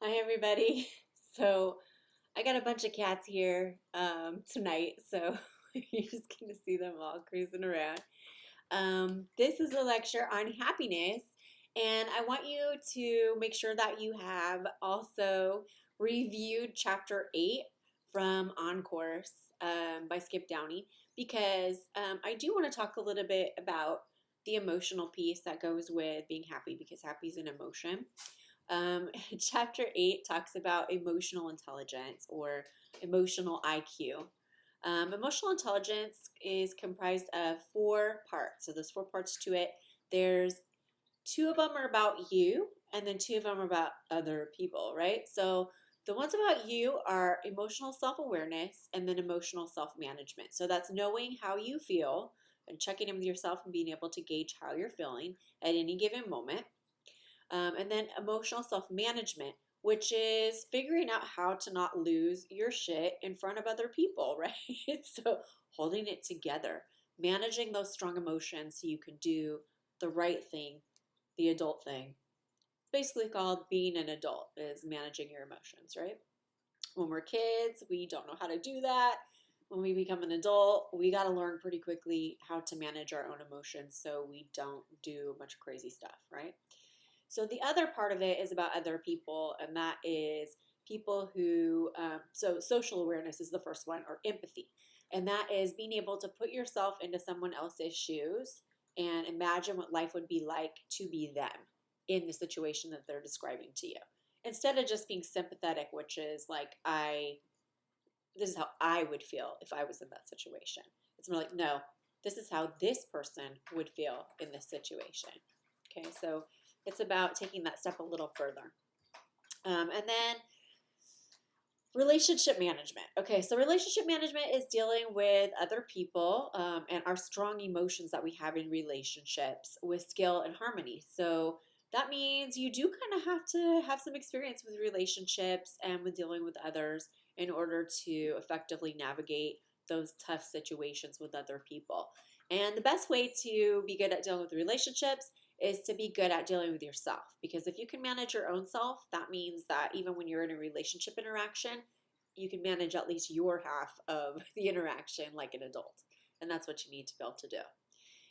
Hi, everybody. So, I got a bunch of cats here tonight, so you're just going to see them all cruising around. This is a lecture on happiness, and I want you to make sure that you have also reviewed chapter 8 from On Course by Skip Downey because I do want to talk a little bit about the emotional piece that goes with being happy because happy is an emotion. Um, Chapter 8 talks about emotional intelligence or emotional IQ. Emotional intelligence is comprised of four parts. So there's four parts to it. There's two of them are about you, and then two of them are about other people, right? So the ones about you are emotional self awareness and then emotional self management. So that's knowing how you feel and checking in with yourself and being able to gauge how you're feeling at any given moment. And then emotional self management, which is figuring out how to not lose your shit in front of other people, right? So holding it together, managing those strong emotions so you can do the right thing, the adult thing. Basically called being an adult is managing your emotions, right? When we're kids, we don't know how to do that. When we become an adult, we got to learn pretty quickly how to manage our own emotions so we don't do a bunch of crazy stuff, right? So the other part of it is about other people, and that is people who, so social awareness is the first one, or empathy. And that is being able to put yourself into someone else's shoes and imagine what life would be like to be them in the situation that they're describing to you. Instead of just being sympathetic, which is like, this is how I would feel if I was in that situation. It's more like, no, this is how this person would feel in this situation. Okay, so it's about taking that step a little further. And then relationship management. Okay, so relationship management is dealing with other people and our strong emotions that we have in relationships with skill and harmony. So that means you do kind of have to have some experience with relationships and with dealing with others in order to effectively navigate those tough situations with other people. And the best way to be good at dealing with relationships is to be good at dealing with yourself. Because if you can manage your own self, that means that even when you're in a relationship interaction, you can manage at least your half of the interaction like an adult. And that's what you need to be able to do.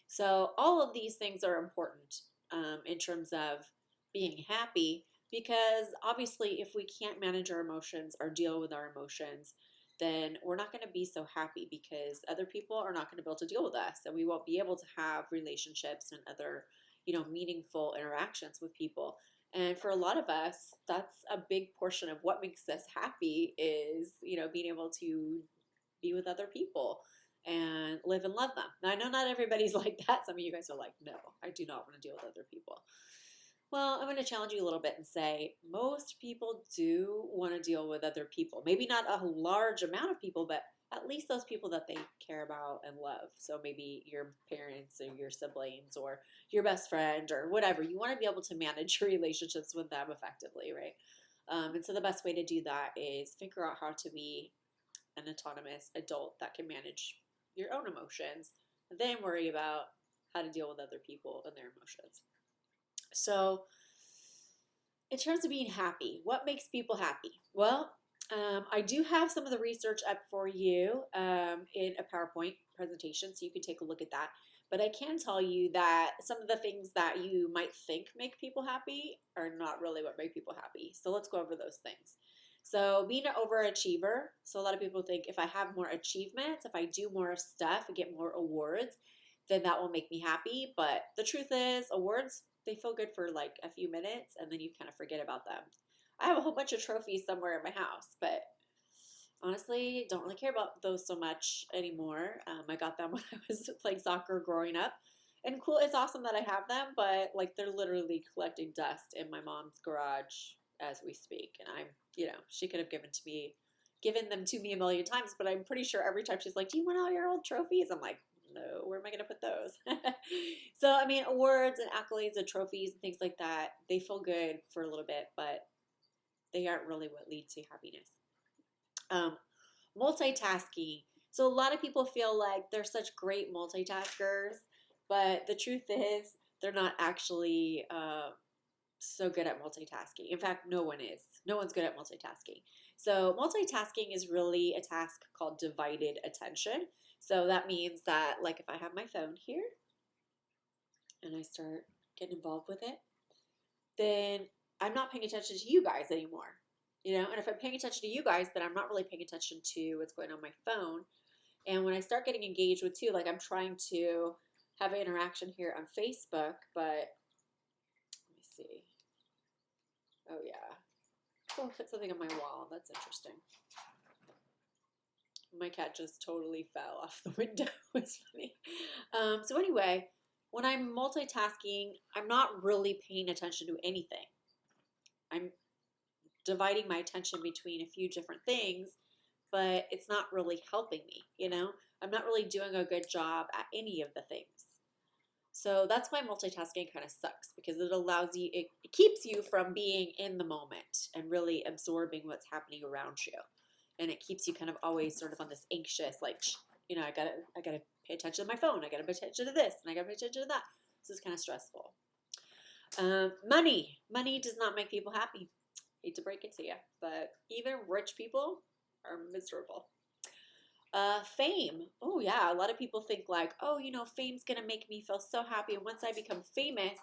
So, all of these things are important in terms of being happy because obviously, if we can't manage our emotions or deal with our emotions, then we're not going to be so happy because other people are not going to be able to deal with us and we won't be able to have relationships and other meaningful interactions with people. And for a lot of us, that's a big portion of what makes us happy is, being able to be with other people and live and love them. Now, I know not everybody's like that. Some of you guys are like, no, I do not want to deal with other people. Well, I'm going to challenge you a little bit and say most people do want to deal with other people. Maybe not a large amount of people, but at least those people that they care about and love. So maybe your parents or your siblings or your best friend or whatever. You want to be able to manage your relationships with them effectively, right? And so the best way to do that is figure out how to be an autonomous adult that can manage your own emotions, then worry about how to deal with other people and their emotions. So, in terms of being happy, what makes people happy? Well, I do have some of the research up for you in a PowerPoint presentation, so you can take a look at that. But I can tell you that some of the things that you might think make people happy are not really what make people happy. So let's go over those things. So being an overachiever, so a lot of people think if I have more achievements, if I do more stuff and get more awards, then that will make me happy. But the truth is, awards, they feel good for like a few minutes and then you kind of forget about them. I have a whole bunch of trophies somewhere in my house, but honestly, don't really care about those so much anymore. I got them when I was playing soccer growing up. And cool, it's awesome that I have them, but like they're literally collecting dust in my mom's garage as we speak. And she could have given them to me a million times, but I'm pretty sure every time she's like, "Do you want all your old trophies?" I'm like, no, where am I going to put those? So, I mean, awards and accolades and trophies and things like that, they feel good for a little bit, but they aren't really what lead to happiness. Um, Multitasking. So, a lot of people feel like they're such great multitaskers, but the truth is, they're not actually so good at multitasking. In fact, no one is. No one's good at multitasking. So, multitasking is really a task called divided attention. So, that means that, like, if I have my phone here and I start getting involved with it, then I'm not paying attention to you guys anymore. And if I'm paying attention to you guys, then I'm not really paying attention to what's going on my phone. And when I start getting engaged with too, like I'm trying to have an interaction here on Facebook, but let me see. Oh yeah. So I'll put something on my wall. That's interesting. My cat just totally fell off the window. It's funny. So anyway, when I'm multitasking, I'm not really paying attention to anything. I'm dividing my attention between a few different things, but it's not really helping me. I'm not really doing a good job at any of the things. So that's why multitasking kind of sucks, because it allows you, it keeps you from being in the moment and really absorbing what's happening around you. And it keeps you kind of always sort of on this anxious, like, I gotta pay attention to my phone. I gotta pay attention to this and I gotta pay attention to that. So it's kind of stressful. Money does not make people happy. Hate to break it to you, but even rich people are miserable. Fame. Oh yeah, a lot of people think like, oh, fame's gonna make me feel so happy, and once I become famous,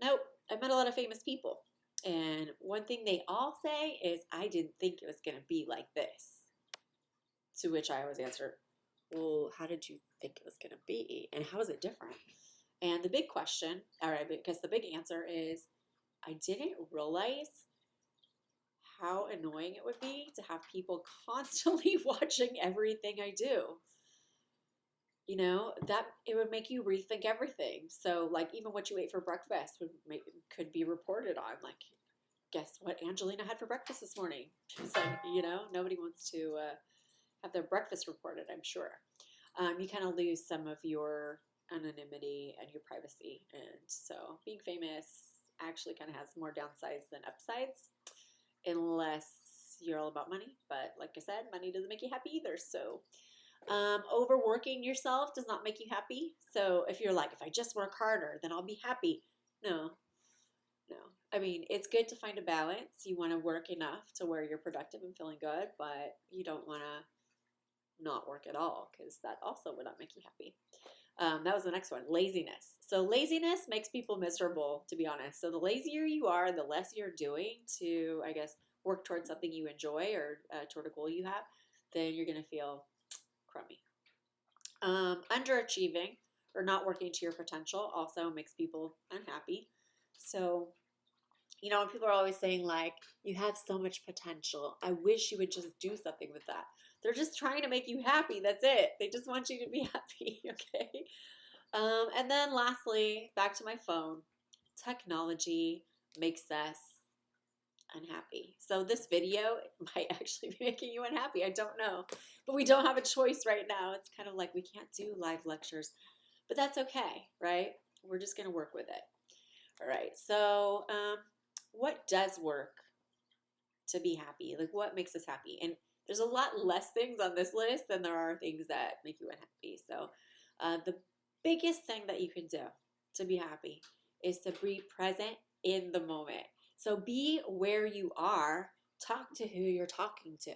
nope. I've met a lot of famous people, and one thing they all say is, I didn't think it was gonna be like this. To which I always answer, well, how did you think it was gonna be, and how is it different? And the big question, all right, because the big answer is, I didn't realize how annoying it would be to have people constantly watching everything I do. That it would make you rethink everything. So, like, even what you ate for breakfast could be reported on. Like, guess what Angelina had for breakfast this morning? So, nobody wants to have their breakfast reported, I'm sure. You kind of lose some of your anonymity and your privacy. And so, being famous actually kind of has more downsides than upsides, unless you're all about money. But like I said, money doesn't make you happy either. So overworking yourself does not make you happy. So if you're like, if I just work harder, then I'll be happy. No. I mean, it's good to find a balance. You want to work enough to where you're productive and feeling good, but you don't want to not work at all, because that also would not make you happy. That was the next one, laziness. So laziness makes people miserable, to be honest. So the lazier you are, the less you're doing to, I guess, work towards something you enjoy or toward a goal you have, then you're going to feel crummy. Underachieving or not working to your potential also makes people unhappy. So, when people are always saying, like, you have so much potential, I wish you would just do something with that. They're just trying to make you happy. That's it. They just want you to be happy, okay? And then lastly, back to my phone, technology makes us unhappy. So this video might actually be making you unhappy. I don't know. But we don't have a choice right now. It's kind of like we can't do live lectures. But that's okay, right? We're just going to work with it. All right. So what does work to be happy? Like, what makes us happy? And there's a lot less things on this list than there are things that make you unhappy. So the biggest thing that you can do to be happy is to be present in the moment. So be where you are. Talk to who you're talking to.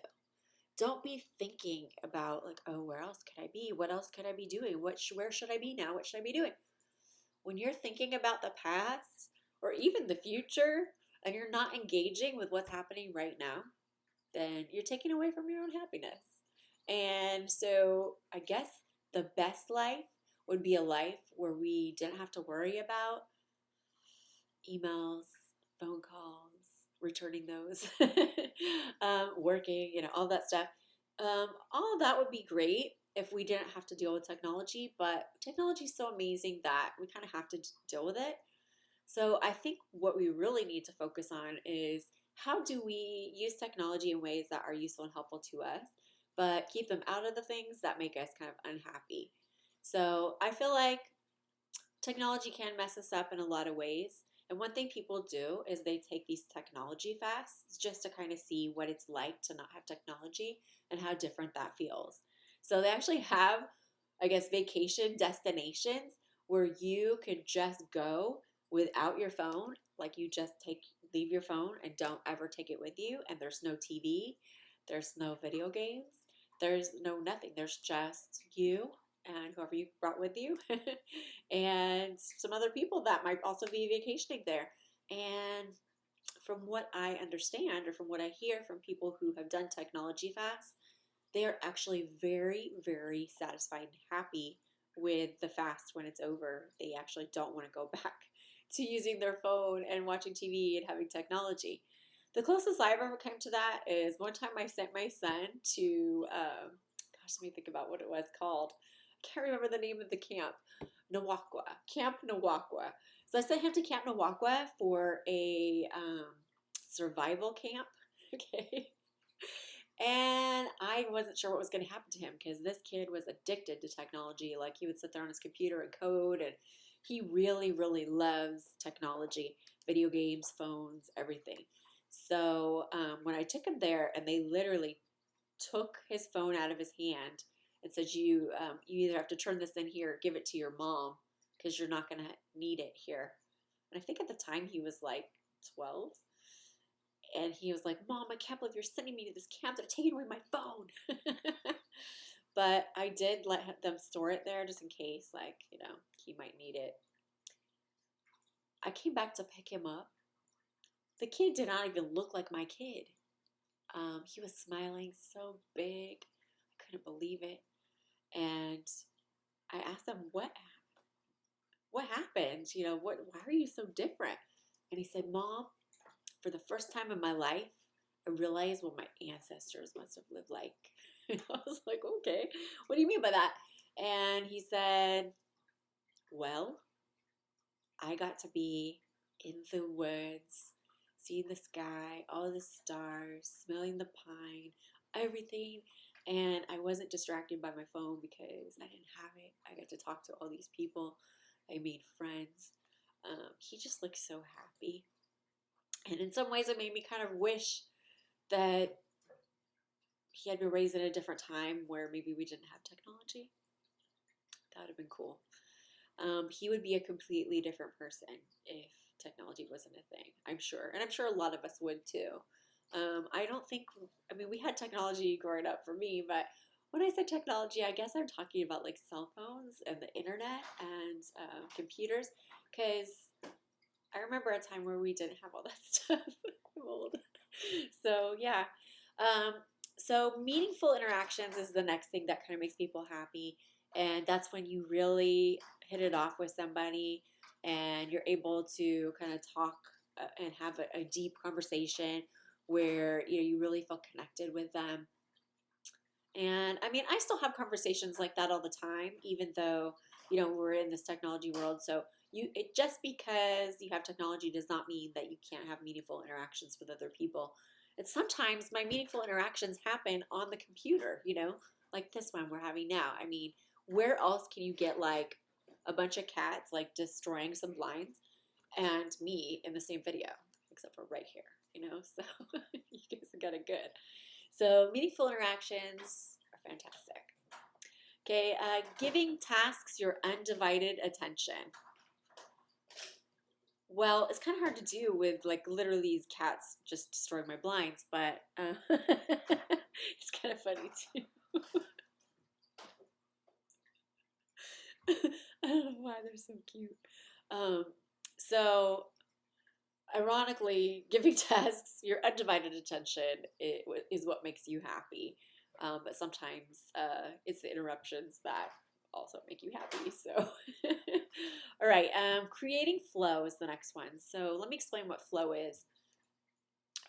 Don't be thinking about, like, oh, where else could I be? What else could I be doing? Where should I be now? What should I be doing? When you're thinking about the past or even the future and you're not engaging with what's happening right now, then you're taking away from your own happiness. And so I guess the best life would be a life where we didn't have to worry about emails, phone calls, returning those, working, all that stuff. All of that would be great if we didn't have to deal with technology, but technology is so amazing that we kind of have to deal with it. So I think what we really need to focus on is, how do we use technology in ways that are useful and helpful to us, but keep them out of the things that make us kind of unhappy. So I feel like technology can mess us up in a lot of ways. And one thing people do is they take these technology fasts just to kind of see what it's like to not have technology and how different that feels. So they actually have, I guess, vacation destinations where you could just go without your phone Like you just leave your phone and don't ever take it with you. And there's no TV, there's no video games, there's no nothing. There's just you and whoever you brought with you and some other people that might also be vacationing there. And from what I understand or from what I hear from people who have done technology fast, they are actually very, very satisfied and happy with the fast when it's over. They actually don't want to go back to using their phone and watching TV and having technology. The closest I've ever come to that is one time I sent my son to, gosh, let me think about what it was called. I can't remember the name of the camp. Nawakwa, Camp Nawakwa. So I sent him to Camp Nawakwa for a survival camp. Okay. And I wasn't sure what was going to happen to him because this kid was addicted to technology. Like he would sit there on his computer and code, and he really, really loves technology, video games, phones, everything. So when I took him there, and they literally took his phone out of his hand and said, you either have to turn this in here or give it to your mom because you're not going to need it here. And I think at the time he was like 12. And he was like, Mom, I can't believe you're sending me to this camp. They're taking away my phone. But I did let them store it there just in case, like, he might need it. I came back to pick him up. The kid did not even look like my kid. He was smiling so big. I couldn't believe it. And I asked him, what happened? Why are you so different? And he said, Mom, for the first time in my life, I realized what my ancestors must have lived like. And I was like, okay, what do you mean by that? And he said, well, I got to be in the woods, seeing the sky, all the stars, smelling the pine, everything. And I wasn't distracted by my phone because I didn't have it. I got to talk to all these people. I made friends. He just looked so happy. And in some ways, it made me kind of wish that he had been raised in a different time where maybe we didn't have technology. That would have been cool. He would be a completely different person if technology wasn't a thing, I'm sure. And I'm sure a lot of us would too. We had technology growing up for me, but when I say technology, I guess I'm talking about like cell phones and the internet and computers, because I remember a time where we didn't have all that stuff. I'm old. So yeah. So meaningful interactions is the next thing that kind of makes people happy. And that's when you really hit it off with somebody and you're able to kind of talk and have a deep conversation where you really feel connected with them. And I still have conversations like that all the time, even though we're in this technology world. So just because you have technology does not mean that you can't have meaningful interactions with other people. And sometimes my meaningful interactions happen on the computer, like this one we're having now. Where else can you get like a bunch of cats like destroying some blinds and me in the same video, except for right here, so you guys got it good. So meaningful interactions are fantastic. Okay, giving tasks your undivided attention. Well, it's kind of hard to do with like literally these cats just destroying my blinds, but it's kind of funny too. I don't know why they're so cute. So ironically, giving tasks your undivided attention is what makes you happy. But sometimes it's the interruptions that also make you happy. So, all right, creating flow is the next one. So let me explain what flow is.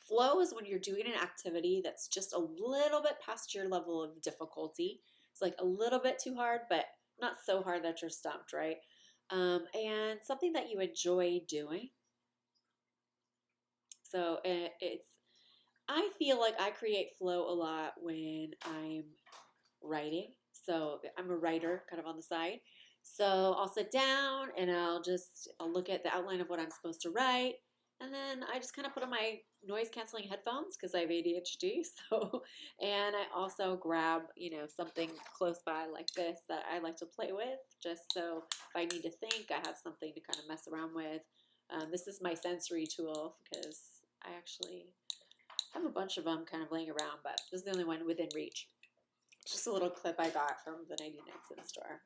Flow is when you're doing an activity that's just a little bit past your level of difficulty. It's like a little bit too hard, but not so hard that you're stumped, right? And something that you enjoy doing. So I feel like I create flow a lot when I'm writing. So I'm a writer kind of on the side. So I'll sit down and I'll look at the outline of what I'm supposed to write. And then I just kind of put on my noise canceling headphones because I have ADHD. And I also grab, something close by like this that I like to play with, just so if I need to think, I have something to kind of mess around with. This is my sensory tool because I actually have a bunch of them kind of laying around, but this is the only one within reach. Just a little clip I got from the 99-cent store.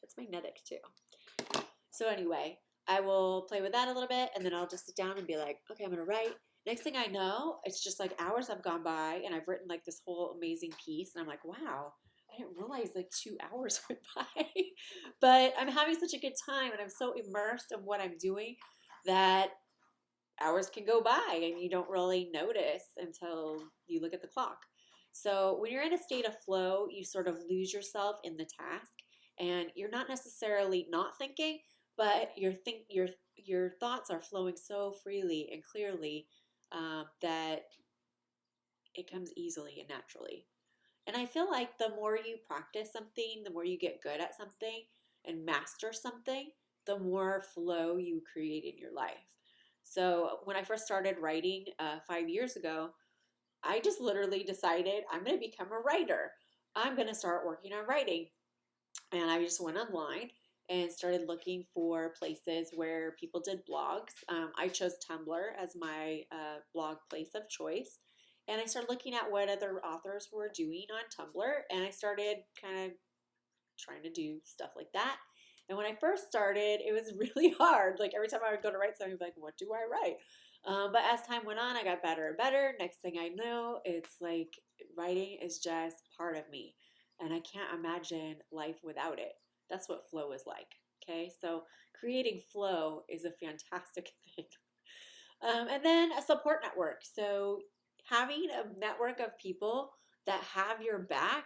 It's magnetic too. So anyway, I will play with that a little bit, and then I'll just sit down and be like, okay, I'm going to write. Next thing I know, it's just like hours have gone by, and I've written like this whole amazing piece, and I'm like, wow, I didn't realize like 2 hours went by. But I'm having such a good time, and I'm so immersed in what I'm doing that hours can go by and you don't really notice until you look at the clock. So when you're in a state of flow, you sort of lose yourself in the task, and you're not necessarily not thinking, but your thoughts are flowing so freely and clearly that it comes easily and naturally. And I feel like the more you practice something, the more you get good at something and master something, the more flow you create in your life. So when I first started writing 5 years ago, I just literally decided I'm going to become a writer. I'm going to start working on writing. And I just went online and started looking for places where people did blogs. I chose Tumblr as my blog place of choice. And I started looking at what other authors were doing on Tumblr. And I started kind of trying to do stuff like that. And when I first started, it was really hard. Like every time I would go to write something, I'd be like, what do I write? But as time went on, I got better and better. Next thing I know, it's like writing is just part of me. And I can't imagine life without it. That's what flow is like. Okay, so creating flow is a fantastic thing. And then a support network. So having a network of people that have your back,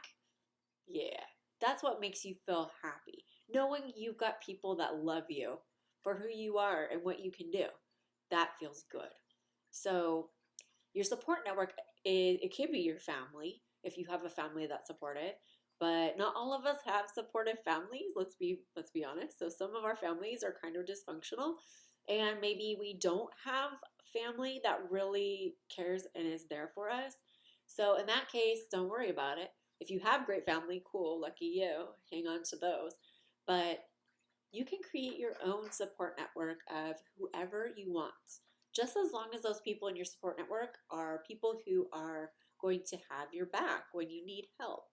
yeah, that's what makes you feel happy. Knowing you've got people that love you for who you are and what you can do, that feels good. So your support network it can be your family if you have a family that's supportive, but not all of us have supportive families. Let's be honest. So some of our families are kind of dysfunctional, and maybe we don't have family that really cares and is there for us. So in that case, don't worry about it. If you have great family, cool, lucky you, hang on to those. But you can create your own support network of whoever you want, just as long as those people in your support network are people who are going to have your back when you need help.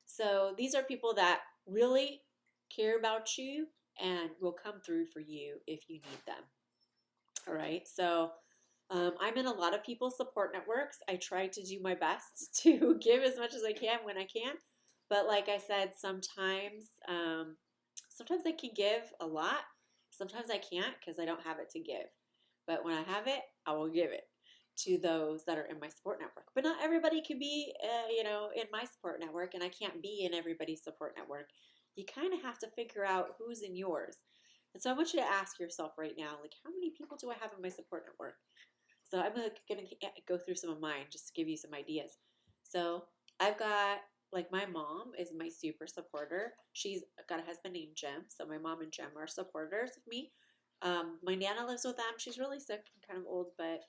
So these are people that really care about you and will come through for you if you need them. All right, so I'm in a lot of people's support networks. I try to do my best to give as much as I can when I can. But like I said, sometimes I can give a lot. Sometimes I can't because I don't have it to give. But when I have it, I will give it to those that are in my support network. But not everybody can be, in my support network, and I can't be in everybody's support network. You kind of have to figure out who's in yours. And so I want you to ask yourself right now, like, how many people do I have in my support network? So I'm going to go through some of mine just to give you some ideas. So I've got, like, my mom is my super supporter. She's got a husband named Jim. So my mom and Jim are supporters of me. My Nana lives with them. She's really sick and kind of old, but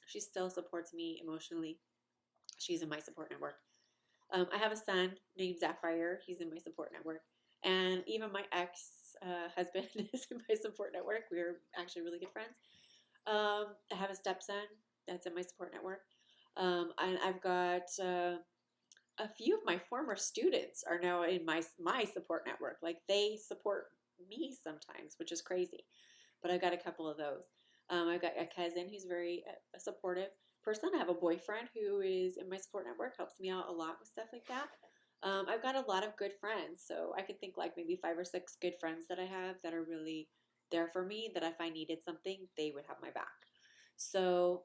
she still supports me emotionally. She's in my support network. I have a son named Zephyr. He's in my support network. And even my ex-husband is in my support network. We're actually really good friends. I have a stepson that's in my support network. And I've got a few of my former students are now in my support network. Like they support me sometimes, which is crazy. But I've got a couple of those. I've got a cousin who's very supportive person. I have a boyfriend who is in my support network, helps me out a lot with stuff like that. I've got a lot of good friends. So I could think like maybe 5 or 6 good friends that I have that are really there for me, that if I needed something, they would have my back. So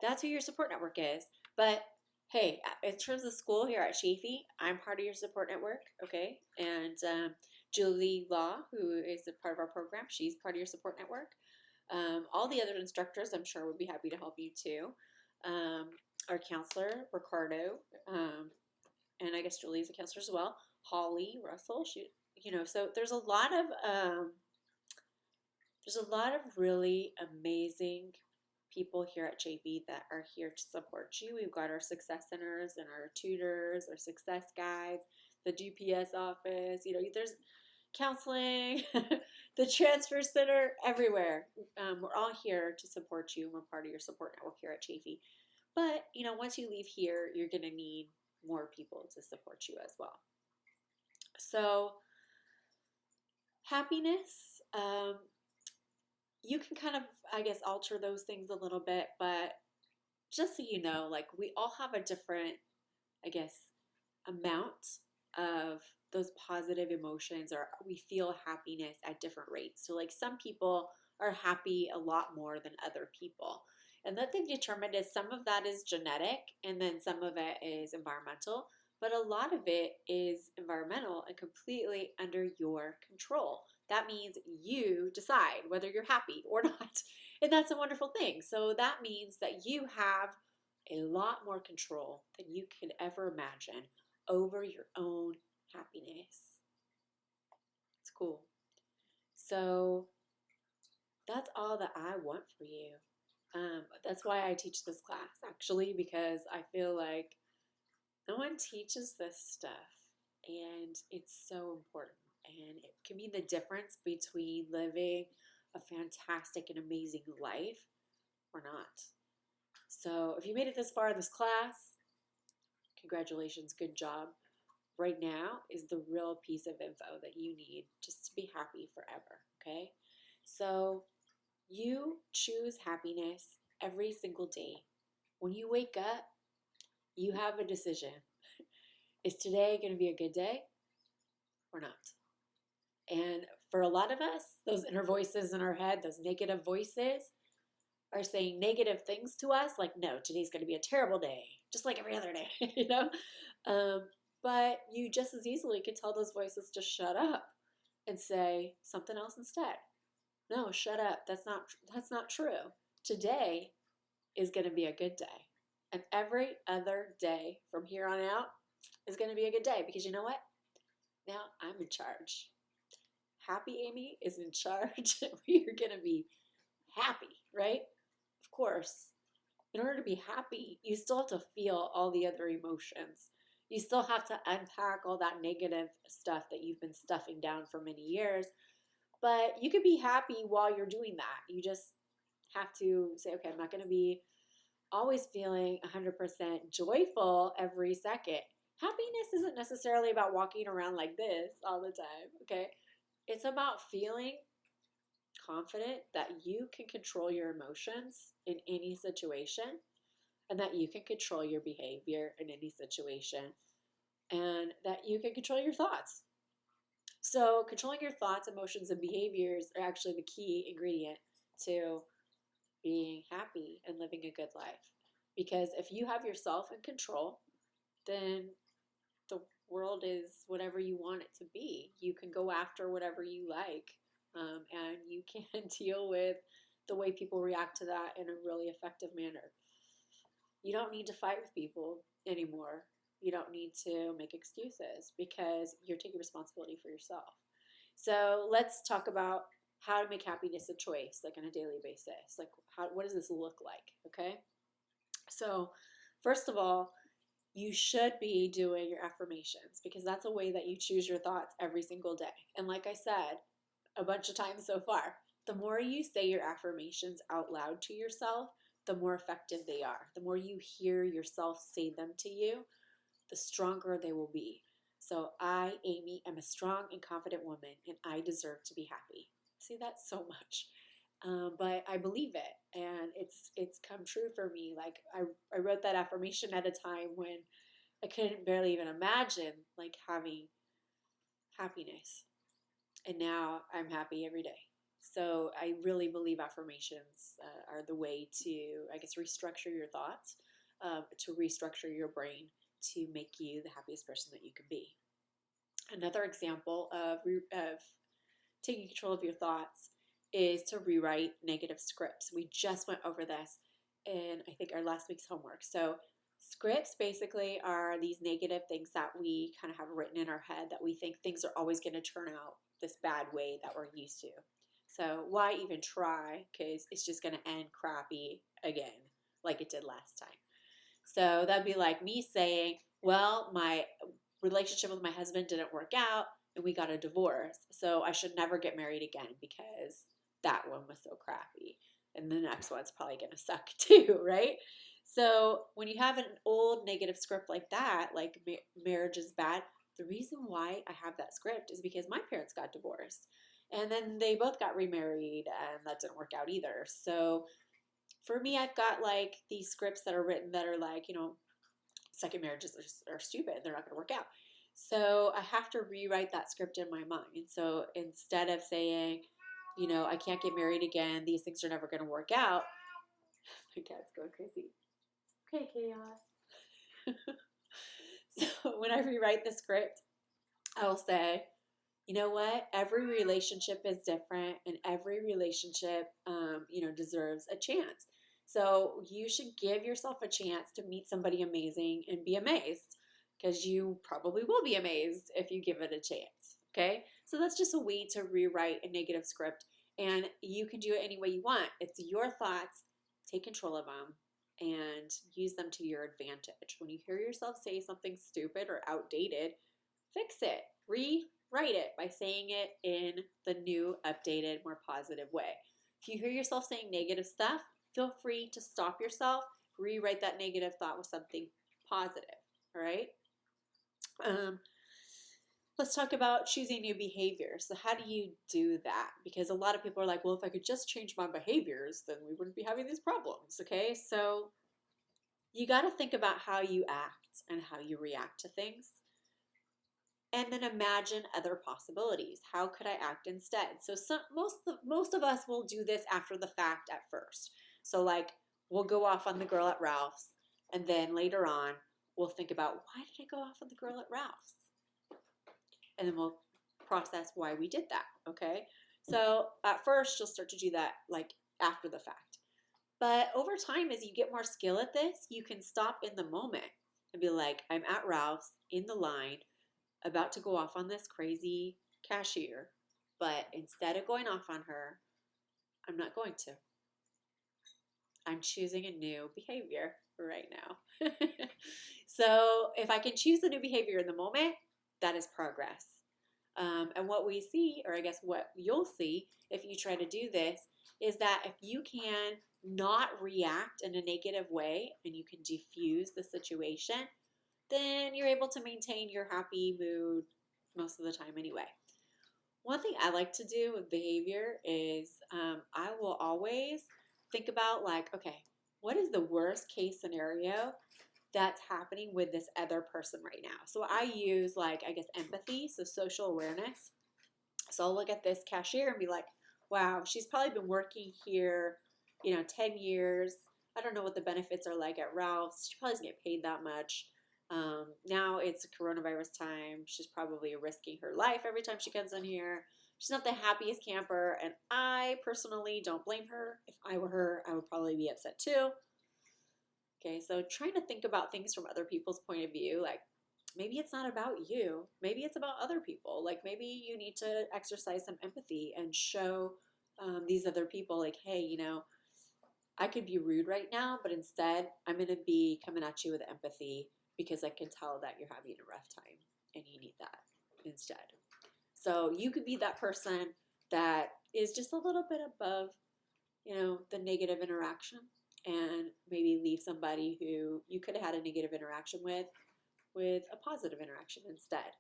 that's who your support network is. But hey, in terms of school here at Chafee, I'm part of your support network, okay? And Julie Law, who is a part of our program, she's part of your support network. All the other instructors, I'm sure, would be happy to help you too. Our counselor, Ricardo, and I guess Julie's a counselor as well. Holly, Russell, so there's a lot of really amazing people here at Chafee that are here to support you. We've got our success centers and our tutors, our success guides, the GPS office. counseling, the transfer center, everywhere. We're all here to support you. We're part of your support network here at Chafee. But, once you leave here, you're going to need more people to support you as well. So, happiness, you can kind of, I guess, alter those things a little bit, but just so you know, like we all have a different, I guess, amount of those positive emotions, or we feel happiness at different rates. So, like some people are happy a lot more than other people. And that they've determined is some of that is genetic and then some of it is environmental, but a lot of it is environmental and completely under your control. That means you decide whether you're happy or not. And that's a wonderful thing. So that means that you have a lot more control than you could ever imagine over your own happiness. It's cool. So that's all that I want for you. That's why I teach this class, actually, because I feel like no one teaches this stuff, and it's so important. And it can be the difference between living a fantastic and amazing life or not. So if you made it this far in this class, congratulations, good job. Right now is the real piece of info that you need just to be happy forever, okay? So you choose happiness every single day. When you wake up, you have a decision. Is today going to be a good day or not? And for a lot of us, those inner voices in our head, those negative voices, are saying negative things to us, like, no, today's going to be a terrible day, just like every other day, But you just as easily could tell those voices to shut up and say something else instead. No, shut up. That's not true. Today is going to be a good day. And every other day from here on out is going to be a good day, because you know what? Now I'm in charge. Happy Amy is in charge. We are going to be happy, right? Of course. In order to be happy, you still have to feel all the other emotions. You still have to unpack all that negative stuff that you've been stuffing down for many years. But you can be happy while you're doing that. You just have to say, okay, I'm not going to be always feeling 100% joyful every second. Happiness isn't necessarily about walking around like this all the time, okay? It's about feeling confident that you can control your emotions in any situation, and that you can control your behavior in any situation, and that you can control your thoughts. So controlling your thoughts, emotions, and behaviors are actually the key ingredient to being happy and living a good life. Because if you have yourself in control, then the world is whatever you want it to be. You can go after whatever you like, and you can deal with the way people react to that in a really effective manner. You don't need to fight with people anymore. You don't need to make excuses, because you're taking responsibility for yourself. So let's talk about how to make happiness a choice, like on a daily basis. Like, what does this look like? Okay. So first of all, you should be doing your affirmations, because that's a way that you choose your thoughts every single day. And like I said a bunch of times so far, the more you say your affirmations out loud to yourself, the more effective they are. The more you hear yourself say them to you, the stronger they will be. So I, Amy, am a strong and confident woman, and I deserve to be happy. See that so much. But I believe it, and it's come true for me. Like I wrote that affirmation at a time when I couldn't barely even imagine like having happiness, and now I'm happy every day. So I really believe affirmations are the way to, I guess, restructure your thoughts, to restructure your brain to make you the happiest person that you can be. Another example of taking control of your thoughts is to rewrite negative scripts. We just went over this in, I think, our last week's homework. So scripts basically are these negative things that we kind of have written in our head, that we think things are always going to turn out this bad way that we're used to. So why even try? Because it's just going to end crappy again, like it did last time. So that'd be like me saying, well, my relationship with my husband didn't work out. and we got a divorce. So I should never get married again because that one was so crappy. And the next one's probably going to suck too, right? So when you have an old negative script like that, like marriage is bad, the reason why I have that script is because my parents got divorced. And then they both got remarried, and that didn't work out either. So for me, I've got like these scripts that are written that are like, second marriages are stupid. They're not going to work out. So I have to rewrite that script in my mind. So instead of saying, I can't get married again, these things are never going to work out. My cat's going crazy. Okay, chaos. So when I rewrite the script, I'll say, you know what? Every relationship is different, and every relationship, deserves a chance. So you should give yourself a chance to meet somebody amazing and be amazed, because you probably will be amazed if you give it a chance. Okay? So that's just a way to rewrite a negative script, and you can do it any way you want. It's your thoughts. Take control of them and use them to your advantage. When you hear yourself say something stupid or outdated, fix it. Rewrite it by saying it in the new, updated, more positive way. If you hear yourself saying negative stuff, feel free to stop yourself, rewrite that negative thought with something positive. All right? Let's talk about choosing new behaviors. So how do you do that? Because a lot of people are like, well, if I could just change my behaviors, then we wouldn't be having these problems. Okay? So you got to think about how you act and how you react to things. And then imagine other possibilities. How could I act instead? So most of us will do this after the fact at first. So like we'll go off on the girl at Ralph's, and then later on we'll think about, why did I go off on the girl at Ralph's? And then we'll process why we did that, okay? So at first you'll start to do that like after the fact. But over time, as you get more skill at this, you can stop in the moment and be like, I'm at Ralph's in the line, about to go off on this crazy cashier, but instead of going off on her, I'm not going to. I'm choosing a new behavior right now. So if I can choose a new behavior in the moment, that is progress. And what we see, or I guess what you'll see if you try to do this, is that if you can not react in a negative way and you can diffuse the situation, then you're able to maintain your happy mood most of the time anyway. One thing I like to do with behavior is I will always think about like, okay, what is the worst case scenario that's happening with this other person right now? So I use like, I guess, empathy, so social awareness. So I'll look at this cashier and be like, wow, she's probably been working here, 10 years. I don't know what the benefits are like at Ralph's. She probably doesn't get paid that much. Now it's coronavirus time. She's probably risking her life every time she comes in here. She's not the happiest camper, and I personally don't blame her. If I were her, I would probably be upset too. Okay, so trying to think about things from other people's point of view, like maybe it's not about you. Maybe it's about other people. Like maybe you need to exercise some empathy and show these other people like, hey, I could be rude right now, but instead I'm going to be coming at you with empathy because I can tell that you're having a rough time and you need that instead. So you could be that person that is just a little bit above, the negative interaction, and maybe leave somebody who you could have had a negative interaction with a positive interaction instead.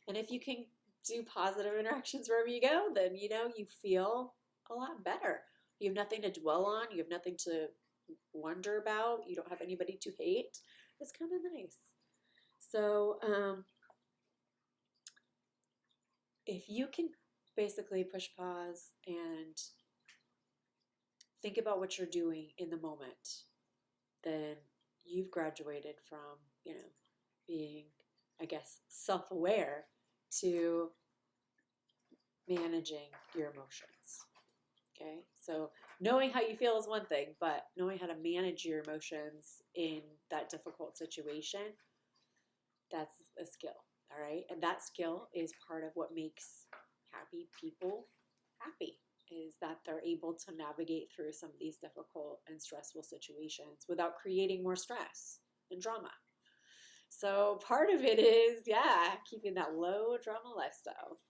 And if you can do positive interactions wherever you go, then, you feel a lot better. You have nothing to dwell on. You have nothing to wonder about. You don't have anybody to hate. It's kind of nice. So if you can basically push pause and think about what you're doing in the moment, then you've graduated from, being, I guess, self-aware to managing your emotions. Okay, so knowing how you feel is one thing, but knowing how to manage your emotions in that difficult situation, that's a skill, all right? And that skill is part of what makes happy people happy, is that they're able to navigate through some of these difficult and stressful situations without creating more stress and drama. So part of it is, yeah, keeping that low drama lifestyle.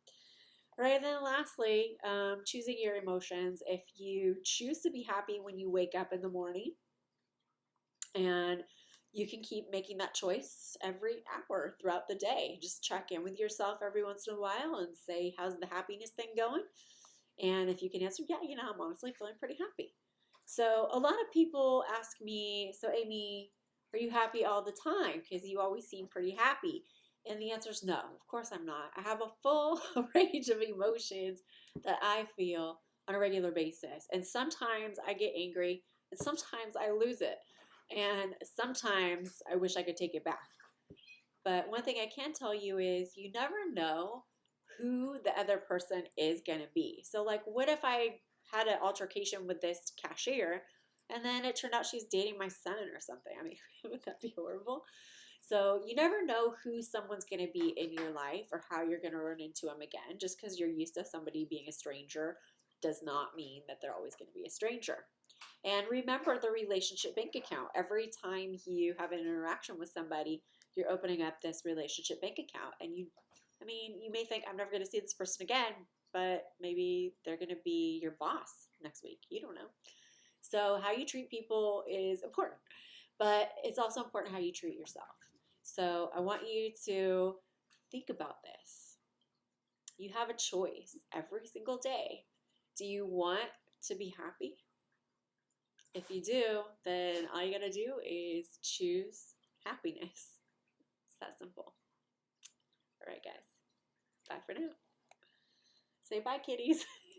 Right, and then lastly, choosing your emotions. If you choose to be happy when you wake up in the morning, and you can keep making that choice every hour throughout the day. Just check in with yourself every once in a while and say, how's the happiness thing going? And if you can answer, yeah, I'm honestly feeling pretty happy. So a lot of people ask me, so Amy, are you happy all the time? Because you always seem pretty happy. And the answer is no, of course I'm not. I have a full range of emotions that I feel on a regular basis. And sometimes I get angry, and sometimes I lose it. And sometimes I wish I could take it back. But one thing I can tell you is you never know who the other person is going to be. So, like, what if I had an altercation with this cashier and then it turned out she's dating my son or something? I mean, would that be horrible? So, you never know who someone's going to be in your life or how you're going to run into them again. Just because you're used to somebody being a stranger does not mean that they're always going to be a stranger. And remember the relationship bank account. Every time you have an interaction with somebody, you're opening up this relationship bank account. And you may think, I'm never going to see this person again, but maybe they're going to be your boss next week. You don't know. So, how you treat people is important, but it's also important how you treat yourself. So, I want you to think about this. You have a choice every single day. Do you want to be happy? If you do, then all you gotta do is choose happiness. It's that simple. All right, guys. Bye for now. Say bye, kitties.